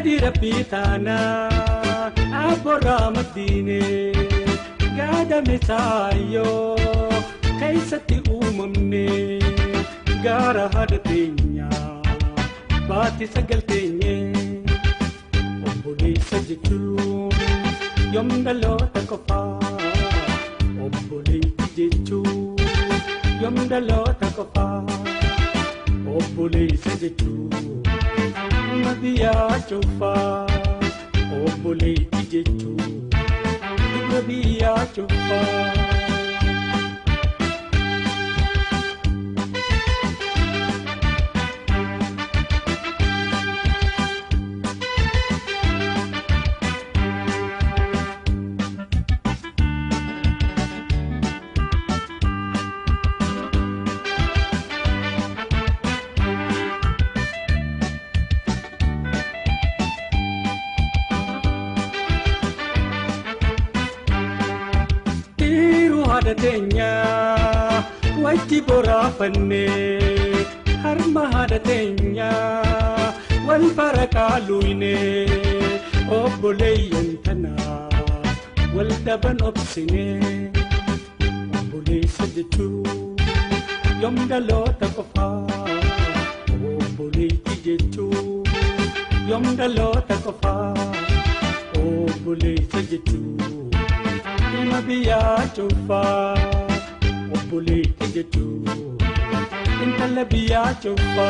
نادي ربي تانا أبو رام الديني قاعدة مسايو كيستي أممني قارة هادتينيا باتي سقلتيني أبولي سجتو يوم دلو تكفا أبولي تجتو يوم دلو تكفا أبولي سجتو نبيا شوفا أبولي تجتو نبيا شوفا Hadatenya wajji boraafanne harma hadatenya wal farakaaluine obboleeyyan tana wal daban obsine obboleessa jechuu yoom dhaloota qofaa obboleetti jechuu yoom dhaloota qofaa obboleessa jechuu Biya chufa obuli tijetu intala biya chufa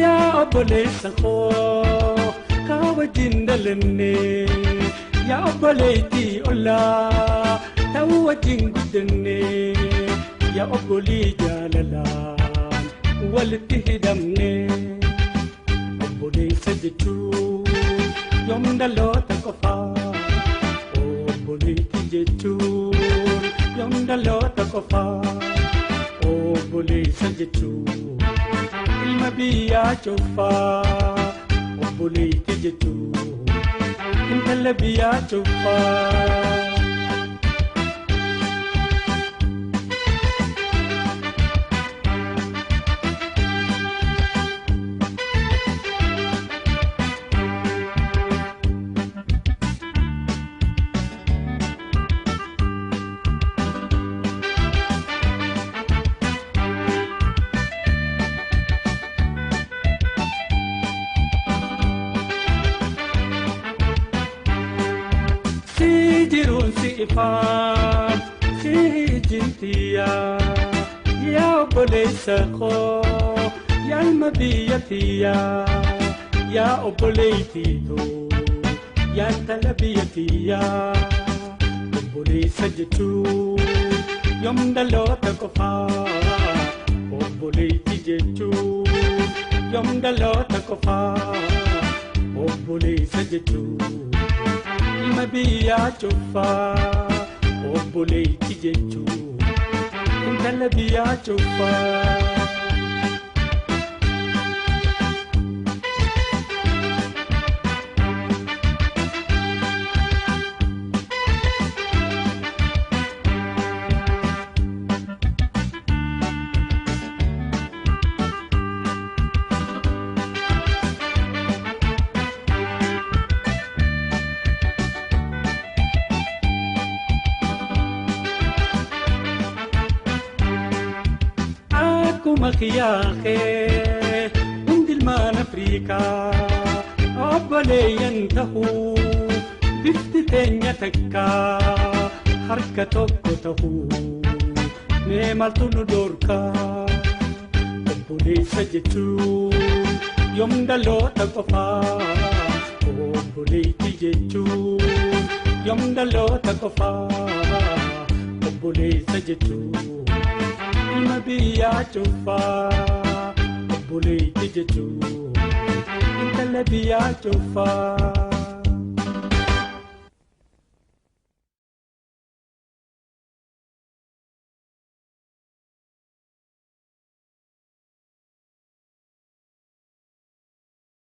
Ya obboleessa koo kaa wajjin dhalannee yaa obboleettii ollaa ta'uu wajjin guddannee yaa obbolii jaalalaan walitti hidhamnee obboleessa jechuun yoom dhaloota qofaa obboleettii jechuun yoom dhaloota qofaa obboleessa jechuun. Biya chufa obuli tijetu intala biya chufa Jirun si ifaan si jintiya ya obboleessa koo yaalma biyyattiya ya obboleettiito ya intala biyyattiya obboleessa jechuun yoom dhaloota qofaa obboleetti jechuun yoom dhaloota qofaa obboleessa jechuun. Biya chufa obboleetti jechuun intala biya chufa. Makiyaake hundilmaan Afrikaa obboleeyyan tahuu bifti teenya takkaa harka tokko tahuu mee maaltu nu doorkaa obboleessa jechuun yoom dhaloota qofaa obboleetti jechuun yoom dhaloota qofaa obboleessa jechuun. Biya chufa obboleetti jechuun intala biya chufa.